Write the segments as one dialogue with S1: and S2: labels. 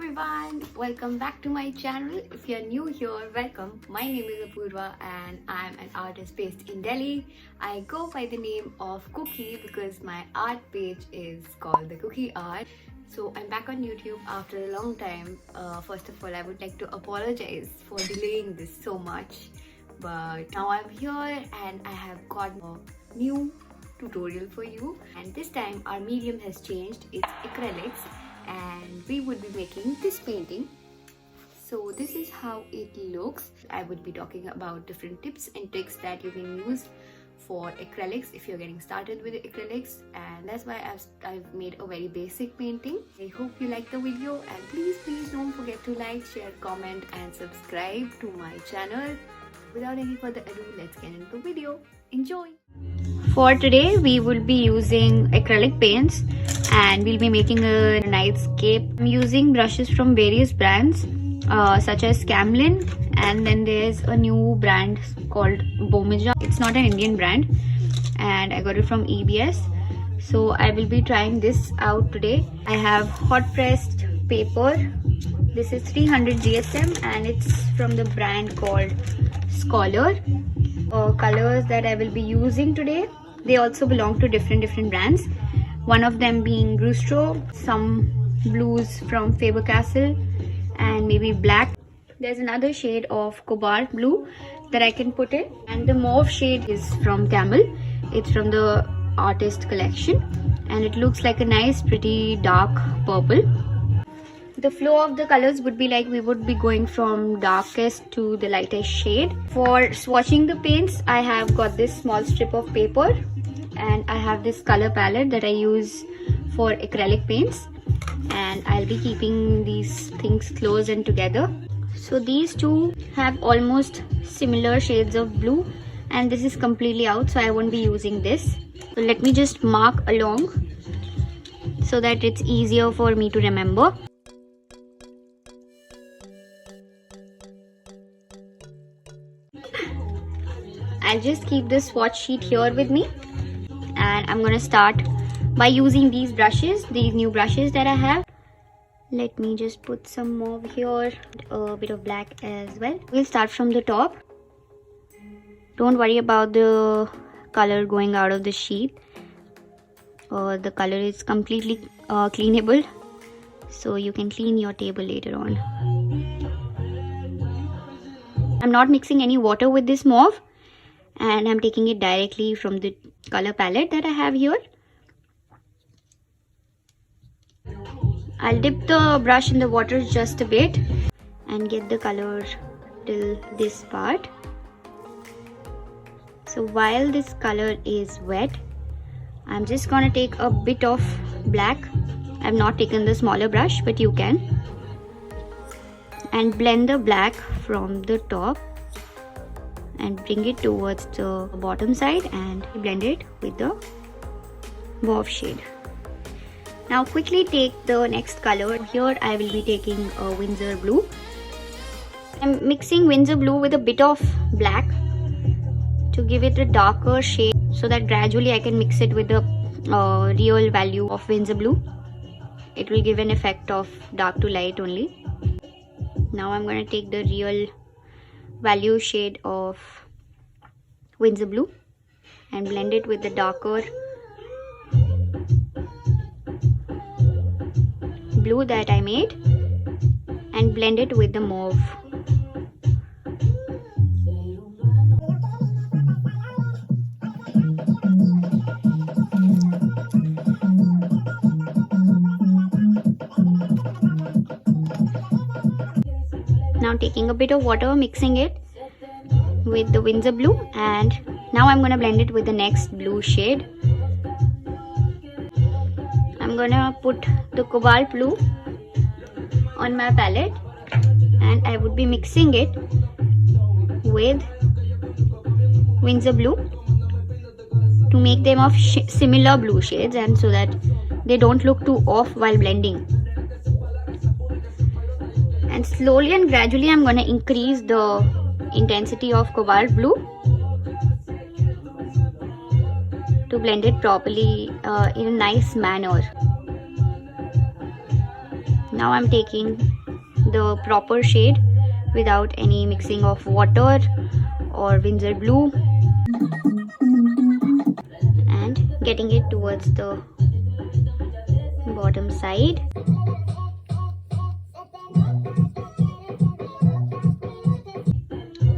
S1: everyone, welcome back to my channel. If you're new here, welcome. My name is Apurva and I'm an artist based in Delhi. I go by the name of Cookie because my art page is called the Cookie Art. So I'm back on YouTube after a long time. First of all, I would like to apologize for delaying this so much, but now I'm here and I have got a new tutorial for you, and this time our medium has changed. It's acrylics and we would be making this painting. So this is how it looks. I would be talking about different tips and tricks that you can use for acrylics if you're getting started with acrylics, and that's why I've made a very basic painting. I hope you like the video, and please don't forget to like, share, comment and subscribe to my channel. Without any further ado, let's get into the video. Enjoy! For today, we will be using acrylic paints and we'll be making a nightscape. I'm using brushes from various brands such as Camlin, and then there's a new brand called Bomeija. It's not an Indian brand and I got it from EBS. So I will be trying this out today. I have hot pressed paper. This is 300 GSM and it's from the brand called Scholar. Colors that I will be using today, they also belong to different brands. One of them being Brustro, some blues from Faber-Castell, and maybe black. There's another shade of cobalt blue that I can put in, and the mauve shade is from Camel. It's from the artist collection and it looks like a nice pretty dark purple. The flow of the colors would be like we would be going from darkest to the lightest shade. For swatching the paints, I have got this small strip of paper and I have this color palette that I use for acrylic paints, and I'll be keeping these things close and together. So these two have almost similar shades of blue and this is completely out, so I won't be using this. So let me just mark along so that it's easier for me to remember. I'll just keep this swatch sheet here with me, and I'm gonna start by using these brushes, these new brushes that I have. Let me just put some mauve here, a bit of black as well. We'll start from the top. Don't worry about the color going out of the sheet. The color is completely cleanable, so you can clean your table later on. I'm not mixing any water with this mauve, and I'm taking it directly from the color palette that I have here. I'll dip the brush in the water just a bit and get the color till this part. So while this color is wet, I'm just gonna take a bit of black. I've not taken the smaller brush, but you can, and blend the black from the top and bring it towards the bottom side and blend it with the mauve shade. Now quickly take the next color. Here I will be taking a Windsor blue. I'm mixing Windsor blue with a bit of black to give it a darker shade, so that gradually I can mix it with the real value of Windsor blue. It will give an effect of dark to light only. Now I'm going to take the real value shade of Windsor blue and blend it with the darker blue that I made and blend it with the mauve. Now taking a bit of water, mixing it with the Windsor blue, and now I'm going to blend it with the next blue shade. I'm going to put the cobalt blue on my palette and I would be mixing it with Windsor blue to make them of similar blue shades, and so that they don't look too off while blending. And slowly and gradually I'm going to increase the intensity of cobalt blue to blend it properly in a nice manner. Now I'm taking the proper shade without any mixing of water or Windsor blue, and getting it towards the bottom side.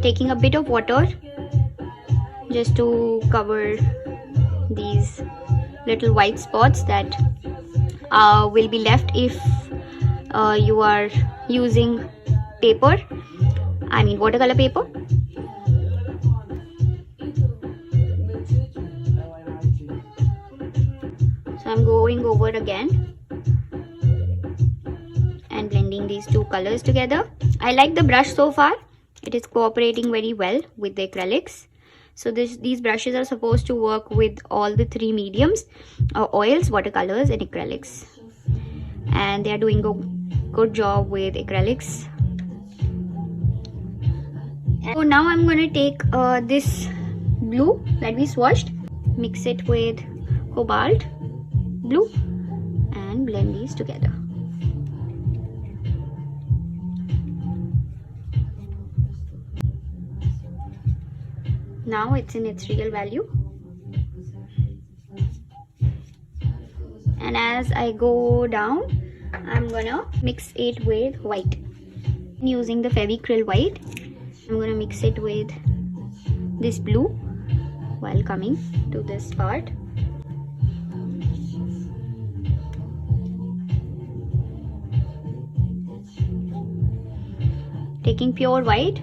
S1: Taking a bit of water just to cover these little white spots that will be left if you are using paper, I mean watercolor paper. So I'm going over again and blending these two colors together. I like the brush so far. It is cooperating very well with the acrylics. So these brushes are supposed to work with all the three mediums, oils, watercolors and acrylics. And they are doing a good job with acrylics. So now I'm going to take this blue that we swatched, mix it with cobalt blue and blend these together. Now it's in its real value, and as I go down, I'm gonna mix it with white. Using the Fevicryl white, I'm gonna mix it with this blue while coming to this part. Taking pure white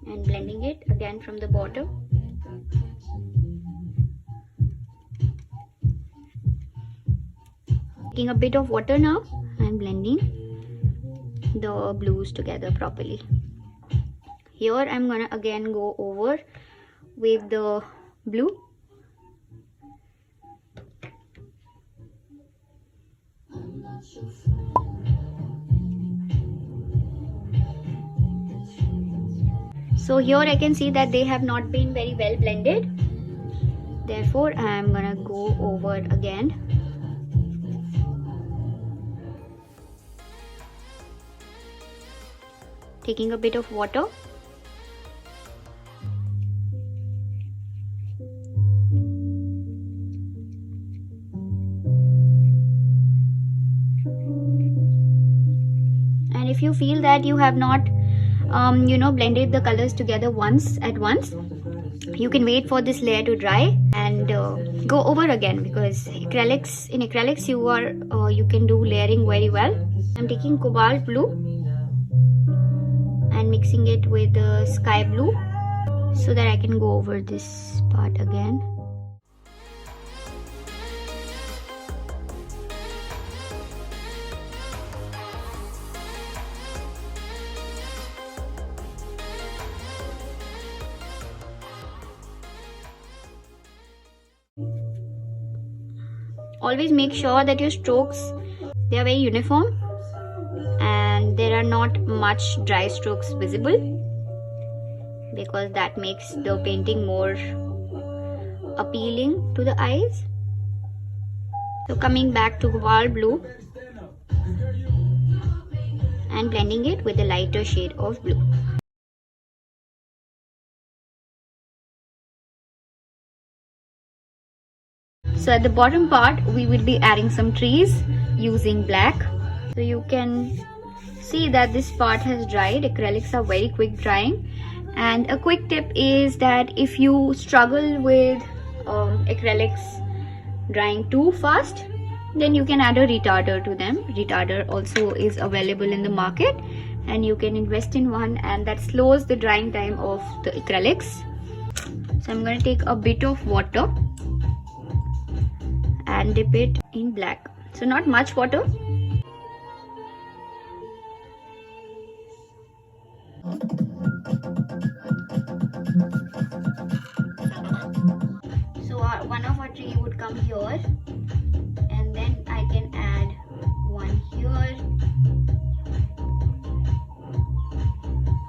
S1: and blending it again from the bottom. Taking a bit of water now and blending the blues together properly. Here I'm gonna again go over with the blue. So here I can see that they have not been very well blended. Therefore I am gonna go over again. Taking a bit of water. And if you feel that you have not blended the colors together at once, you can wait for this layer to dry and go over again, because in acrylics you can do layering very well. I'm taking cobalt blue and mixing it with sky blue so that I can go over this part again. Always make sure that your strokes, they are very uniform and there are not much dry strokes visible, because that makes the painting more appealing to the eyes. So coming back to cobalt blue and blending it with a lighter shade of blue. So at the bottom part we will be adding some trees using black. So you can see that this part has dried. Acrylics are very quick drying, and a quick tip is that if you struggle with acrylics drying too fast, then you can add a retarder to them. Retarder also is available in the market and you can invest in one, and that slows the drying time of the acrylics. So I'm going to take a bit of water and dip it in black. So not much water. So one of our tree would come here, and then I can add one here,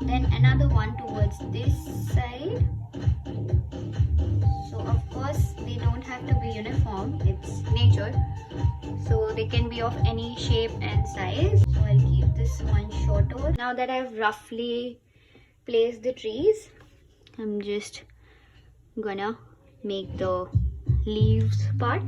S1: then another one towards this side. So of course they don't have to be uniform, it's nature, so they they can be of any shape and size. So I'll keep this one shorter. Now that I've roughly placed the trees, I'm just gonna make the leaves part.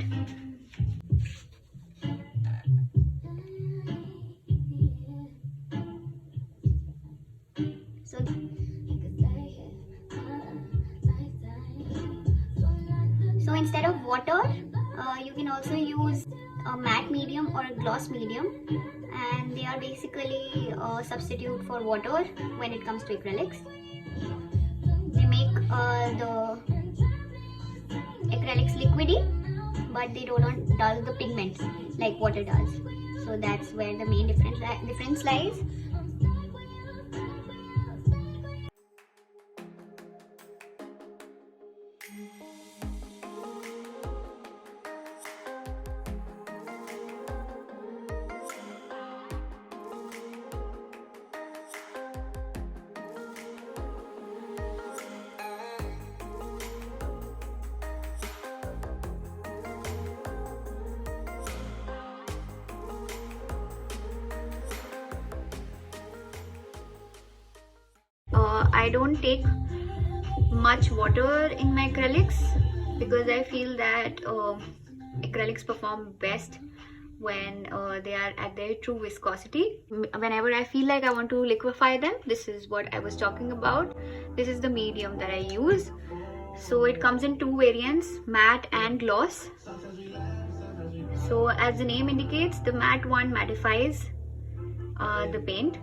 S1: So instead of water, you can also use a matte medium or a gloss medium, and they are basically a substitute for water when it comes to acrylics. They make the acrylics liquidy, but they do not dull the pigment like water does. So that's where the main difference lies. I don't take much water in my acrylics because I feel that acrylics perform best when they are at their true viscosity. Whenever I feel like I want to liquefy them, this is what I was talking about. This is the medium that I use. So it comes in two variants, matte and gloss. So as the name indicates, the matte one mattifies the paint.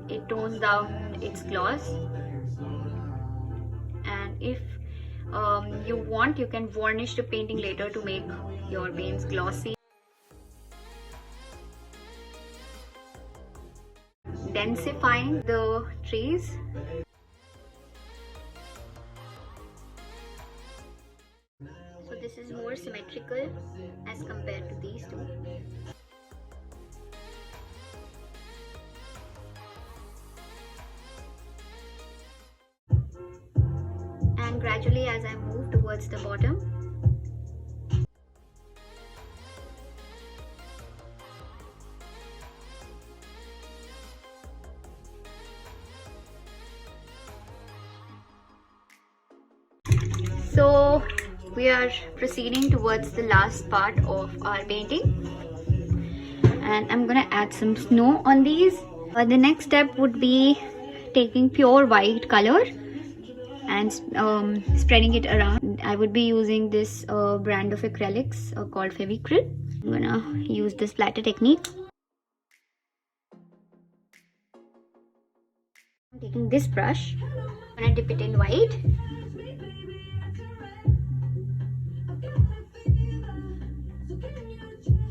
S1: It tones down its gloss, and if you want, you can varnish the painting later to make your paints glossy. Densifying the trees. So this is more symmetrical as compared to these two. And gradually, as I move towards the bottom, so we are proceeding towards the last part of our painting, and I'm gonna add some snow on these. The next step would be taking pure white color and spreading it around. I would be using this brand of acrylics called Acrylic. I'm gonna use the splatter technique. I'm taking this brush, I'm gonna dip it in white.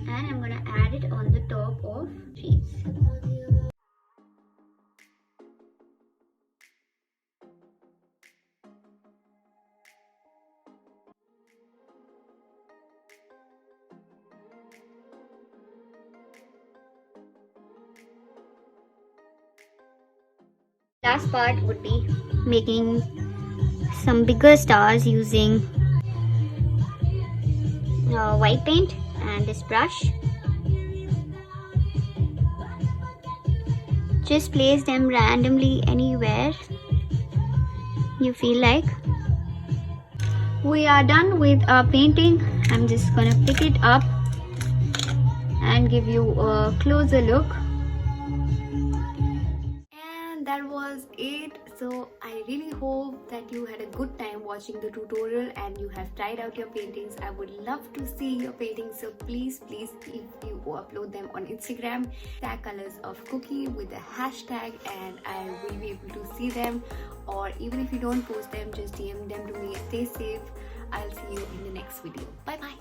S1: And I'm gonna add it on the top of trees. Last part would be making some bigger stars using white paint and this brush. Just place them randomly anywhere you feel like. We are done with our painting. I'm just gonna pick it up and give you a closer look. That was it. So I really hope that you had a good time watching the tutorial and you have tried out your paintings. I would love to see your paintings, so please if you upload them on Instagram, tag colors of cookie with the hashtag, and I will be able to see them. Or even if you don't post them, just DM them to me. Stay safe. I'll see you in the next video. Bye bye.